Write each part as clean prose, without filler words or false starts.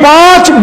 5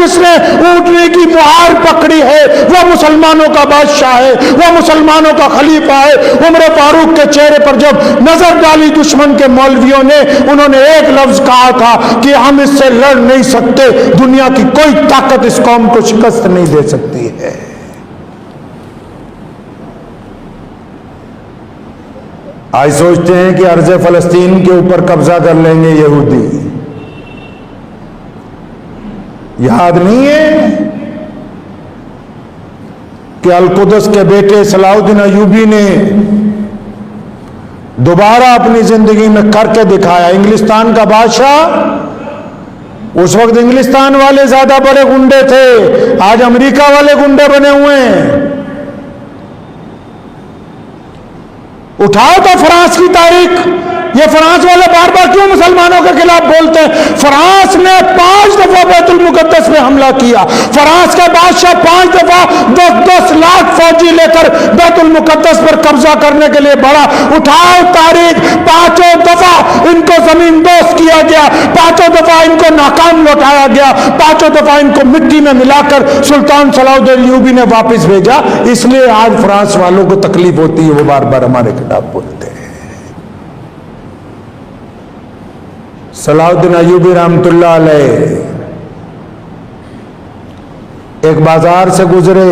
جس نے اونٹنے کی مہار پکڑی ہے وہ مسلمانوں کا بادشاہ ہے، وہ مسلمانوں کا خلیفہ ہے۔ عمر فاروق کے چہرے پر جب نظر ڈالی دشمن کے مولویوں نے، انہوں نے ایک لفظ کہا تھا کہ ہم اس سے لڑ نہیں سکتے، دنیا کی کوئی طاقت اس قوم کو شکست نہیں دے سکتی ہے۔ آج سوچتے ہیں کہ ارض فلسطین کے اوپر قبضہ کر لیں گے یہودی، یاد نہیں ہے کہ القدس کے بیٹے صلاح الدین ایوبی نے دوبارہ اپنی زندگی میں کر کے دکھایا۔ انگلستان کا بادشاہ، اس وقت انگلستان والے زیادہ بڑے گنڈے تھے، آج امریکہ والے گنڈے بنے ہوئے ہیں۔ اٹھاؤ تو فرانس کی تاریخ، یہ فرانس والے بار بار کیوں مسلمانوں کے خلاف بولتے ہیں؟ فرانس نے 5 دفعہ بیت المقدس میں حملہ کیا، فرانس کا بادشاہ 5 دفعہ 10 لاکھ فوجی لے کر بیت المقدس پر قبضہ کرنے کے لیے بڑھا۔ اٹھاؤ تاریخ، 5 دفعہ ان کو زمین دوز کیا گیا، 5 دفعہ ان کو ناکام لوٹایا گیا، 5 دفعہ ان کو مٹی میں ملا کر سلطان صلاح الدین ایوبی نے واپس بھیجا۔ اس لیے آج فرانس والوں کو تکلیف ہوتی ہے، وہ بار بار ہمارے خلاف بولتے ہیں۔ صلاح الدین ایوبی رحمت اللہ علیہ ایک بازار سے گزرے،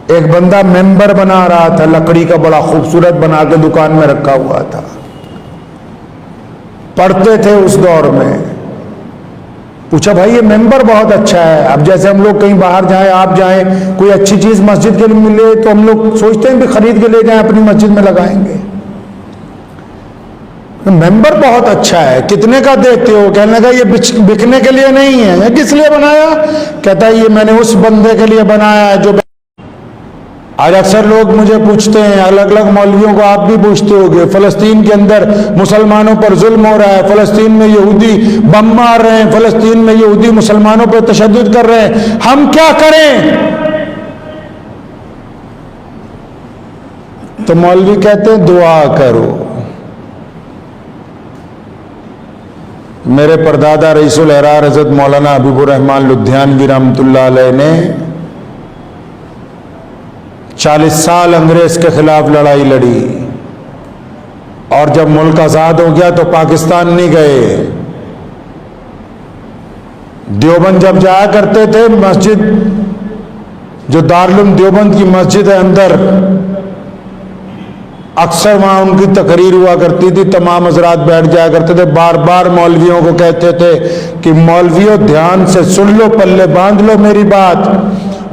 ایک بندہ ممبر بنا رہا تھا، لکڑی کا بڑا خوبصورت بنا کے دکان میں رکھا ہوا تھا، پڑھتے تھے اس دور میں۔ پوچھا بھائی یہ ممبر بہت اچھا ہے، اب جیسے ہم لوگ کہیں باہر جائیں، آپ جائیں، کوئی اچھی چیز مسجد کے لیے ملے تو ہم لوگ سوچتے ہیں کہ خرید کے لے جائیں، اپنی مسجد میں لگائیں گے۔ ممبر بہت اچھا ہے، کتنے کا دیتے ہو؟ کہنے لگا یہ بکنے کے لیے نہیں ہے۔ کس لیے بنایا؟ کہتا ہے یہ میں نے اس بندے کے لیے بنایا ہے جو… آج اکثر لوگ مجھے پوچھتے ہیں، الگ الگ مولویوں کو آپ بھی پوچھتے ہوگے، فلسطین کے اندر مسلمانوں پر ظلم ہو رہا ہے، فلسطین میں یہودی بم مار رہے ہیں، فلسطین میں یہودی مسلمانوں پر تشدد کر رہے ہیں، ہم کیا کریں؟ تو مولوی کہتے ہیں دعا کرو۔ میرے پردادا رئیس الاحرار حضرت مولانا حبیب الرحمن لدھیانوی رحمۃ اللہ علیہ نے 40 سال انگریز کے خلاف لڑائی لڑی، اور جب ملک آزاد ہو گیا تو پاکستان نہیں گئے، دیوبند جب جایا کرتے تھے، مسجد جو دارالعلوم دیوبند کی مسجد ہے اندر، اکثر وہاں ان کی تقریر ہوا کرتی تھی، تمام حضرات بیٹھ جایا کرتے تھے، بار بار مولویوں کو کہتے تھے کہ مولویوں دھیان سے سن لو، پلے باندھ لو میری بات،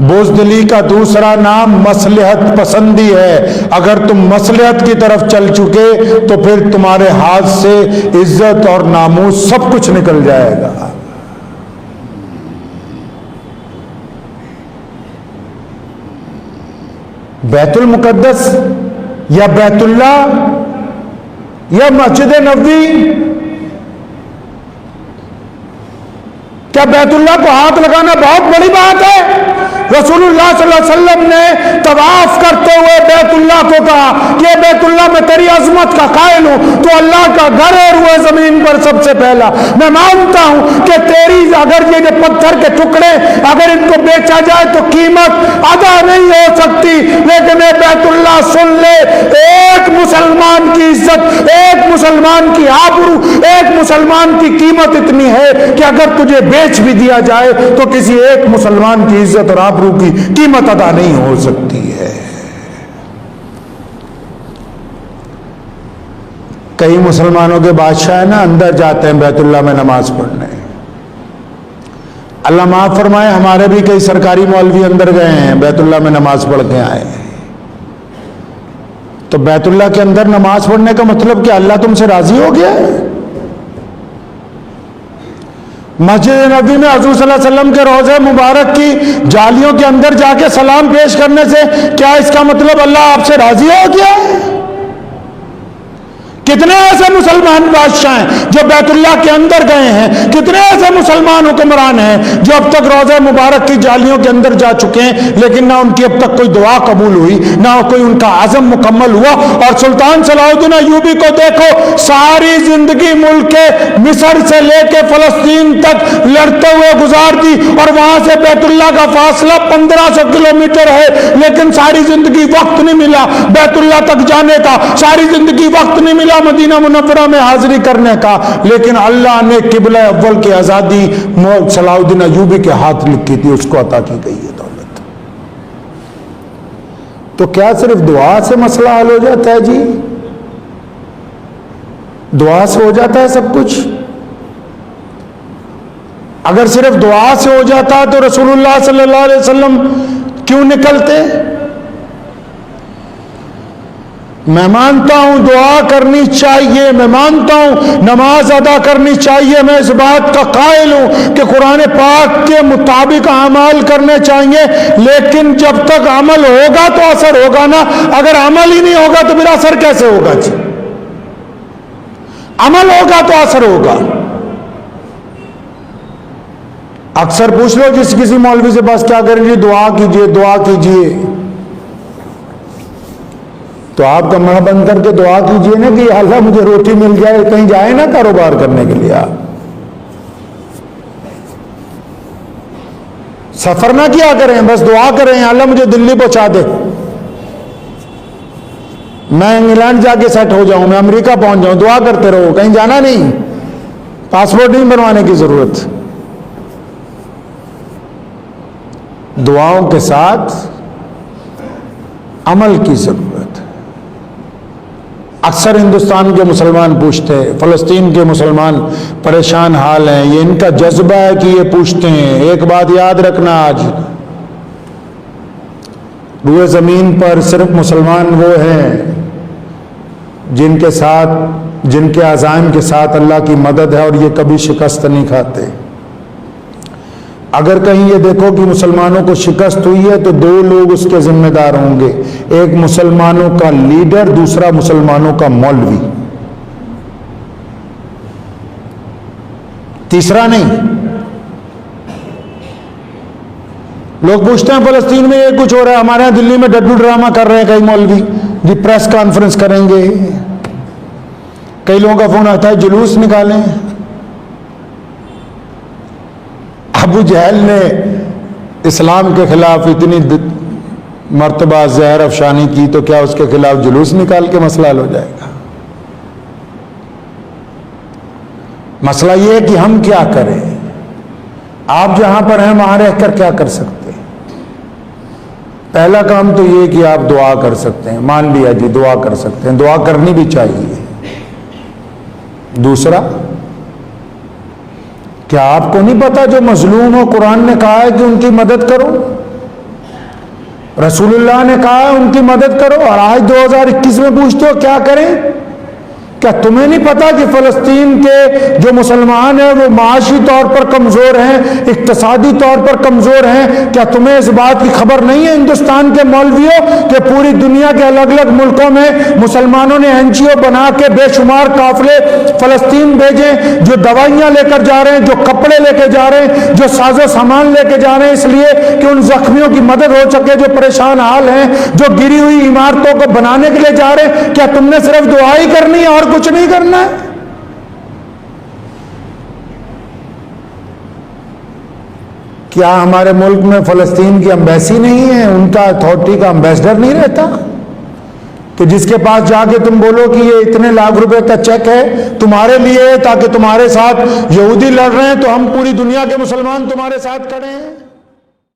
بزدلی کا دوسرا نام مصلحت پسندی ہے، اگر تم مصلحت کی طرف چل چکے تو پھر تمہارے ہاتھ سے عزت اور ناموس سب کچھ نکل جائے گا۔ بیت المقدس یا بیت اللہ یا مسجد نبوی، کیا بیت اللہ کو ہاتھ لگانا بہت بڑی بات ہے؟ رسول اللہ صلی اللہ علیہ وسلم نے طواف کرتے ہوئے بیت اللہ کو کہا کہ بیت اللہ میں تیری عظمت کا قائل ہوں، تو اللہ کا گھر ہے روئے زمین پر سب سے پہلا، میں مانتا ہوں کہ تیری اگر یہ پتھر کے ٹکڑے اگر ان کو بیچا جائے تو قیمت ادا نہیں ہو سکتی، لیکن اے بیت اللہ سن لے، ایک مسلمان کی عزت، ایک مسلمان کی آبرو، ایک مسلمان کی قیمت اتنی ہے کہ اگر تجھے بیچ بھی دیا جائے تو کسی ایک مسلمان کی عزت اور آبرو کی قیمت ادا نہیں ہو سکتی ہے۔ کئی مسلمانوں کے بادشاہ نا اندر جاتے ہیں بیت اللہ میں نماز پڑھنے، اللہ معاف فرمائے، ہمارے بھی کئی سرکاری مولوی اندر گئے ہیں، بیت اللہ میں نماز پڑھ کے آئے ہیں۔ تو بیت اللہ کے اندر نماز پڑھنے کا مطلب کہ اللہ تم سے راضی ہو گیا ہے؟ مسجد نبوی میں حضور صلی اللہ علیہ وسلم کے روضہ مبارک کی جالیوں کے اندر جا کے سلام پیش کرنے سے کیا اس کا مطلب اللہ آپ سے راضی ہو گیا ہے؟ کتنے ایسے مسلمان بادشاہ ہیں جو بیت اللہ کے اندر گئے ہیں، کتنے ایسے مسلمان حکمران ہیں جو اب تک روضہ مبارک کی جالیوں کے اندر جا چکے ہیں، لیکن نہ ان کی اب تک کوئی دعا قبول ہوئی، نہ کوئی ان کا عزم مکمل ہوا۔ اور سلطان صلاح الدین ایوبی کو دیکھو، ساری زندگی ملک مصر سے لے کے فلسطین تک لڑتے ہوئے گزار دی، اور وہاں سے بیت اللہ کا فاصلہ 1500 کلومیٹر ہے، لیکن ساری زندگی وقت نہیں ملا بیت اللہ تک جانے کا، ساری زندگی وقت نہیں ملا مدینہ منورہ میں حاضری کرنے کا، لیکن اللہ نے قبلہ اول کی آزادی صلاح الدین ایوبی کے ہاتھ لکھی تھی، اس کو عطا کی گئی ہے دولت۔ تو کیا صرف دعا سے مسئلہ حل ہو جاتا ہے؟ جی دعا سے ہو جاتا ہے سب کچھ؟ اگر صرف دعا سے ہو جاتا تو رسول اللہ صلی اللہ علیہ وسلم کیوں نکلتے؟ میں مانتا ہوں دعا کرنی چاہیے، میں مانتا ہوں نماز ادا کرنی چاہیے، میں اس بات کا قائل ہوں کہ قرآن پاک کے مطابق اعمال کرنے چاہیے، لیکن جب تک عمل ہوگا تو اثر ہوگا نا۔ اگر عمل ہی نہیں ہوگا تو پھر اثر کیسے ہوگا؟ جی عمل ہوگا تو اثر ہوگا۔ اکثر پوچھ لو جس کسی مولوی سے بس کیا کریں جی دعا کیجئے دعا کیجئے، تو آپ کا منہ بند کر کے دعا کیجئے نا کہ اللہ مجھے روٹی مل جائے، کہیں جائے نا کاروبار کرنے کے لیے۔ آپ سفر نہ کیا کریں، بس دعا کریں اللہ مجھے دلی پہنچا دے، میں انگلینڈ جا کے سیٹ ہو جاؤں، میں امریکہ پہنچ جاؤں، دعا کرتے رہو، کہیں جانا نہیں، پاسپورٹ نہیں بنوانے کی ضرورت۔ دعاؤں کے ساتھ عمل کی ضرورت۔ اکثر ہندوستان کے مسلمان پوچھتے ہیں، فلسطین کے مسلمان پریشان حال ہیں، یہ ان کا جذبہ ہے کہ یہ پوچھتے ہیں۔ ایک بات یاد رکھنا، آج روئے زمین پر صرف مسلمان وہ ہیں جن کے ساتھ، جن کے عزائم کے ساتھ اللہ کی مدد ہے اور یہ کبھی شکست نہیں کھاتے۔ اگر کہیں یہ دیکھو کہ مسلمانوں کو شکست ہوئی ہے تو دو لوگ اس کے ذمہ دار ہوں گے، ایک مسلمانوں کا لیڈر، دوسرا مسلمانوں کا مولوی، تیسرا نہیں۔ لوگ پوچھتے ہیں فلسطین میں یہ کچھ ہو رہا ہے، ہمارے یہاں دلی میں ڈڈو ڈرامہ کر رہے ہیں کئی مولوی جی، پریس کانفرنس کریں گے، کئی لوگوں کا فون آتا ہے جلوس نکالیں۔ ابو جہل نے اسلام کے خلاف اتنی مرتبہ زہر افشانی کی تو کیا اس کے خلاف جلوس نکال کے مسئلہ حل ہو جائے گا؟ مسئلہ یہ ہے کہ ہم کیا کریں۔ آپ جہاں پر ہیں وہاں رہ کر کیا کر سکتے ہیں؟ پہلا کام تو یہ کہ آپ دعا کر سکتے ہیں، مان لیا جی دعا کر سکتے ہیں، دعا کرنی بھی چاہیے۔ دوسرا، کیا آپ کو نہیں پتا جو مظلوم ہو قرآن نے کہا ہے کہ ان کی مدد کرو، رسول اللہ نے کہا ہے ان کی مدد کرو، اور آج 2021 میں پوچھتے ہو کیا کریں؟ کیا تمہیں نہیں پتا کہ فلسطین کے جو مسلمان ہیں وہ معاشی طور پر کمزور ہیں، اقتصادی طور پر کمزور ہیں؟ کیا تمہیں اس بات کی خبر نہیں ہے ہندوستان کے مولویوں کہ پوری دنیا کے الگ الگ ملکوں میں مسلمانوں نے NGO بنا کے بے شمار قافلے فلسطین بھیجے، جو دوائیاں لے کر جا رہے ہیں، جو کپڑے لے کے جا رہے ہیں، جو ساز و سامان لے کے جا رہے ہیں، اس لیے کہ ان زخمیوں کی مدد ہو سکے جو پریشان حال ہیں، جو گری ہوئی عمارتوں کو بنانے کے لیے جا رہے ہیں؟ کیا تم نے صرف دعا ہی کرنی ہے اور کچھ نہیں کرنا ہے؟ کیا ہمارے ملک میں فلسطین کی امبیسی نہیں ہے، ان کا اتھارٹی کا امبیسڈر نہیں رہتا کہ جس کے پاس جا کے تم بولو کہ یہ اتنے لاکھ روپے کا چیک ہے تمہارے لیے تاکہ تمہارے ساتھ یہودی لڑ رہے ہیں تو ہم پوری دنیا کے مسلمان تمہارے ساتھ کھڑے ہیں؟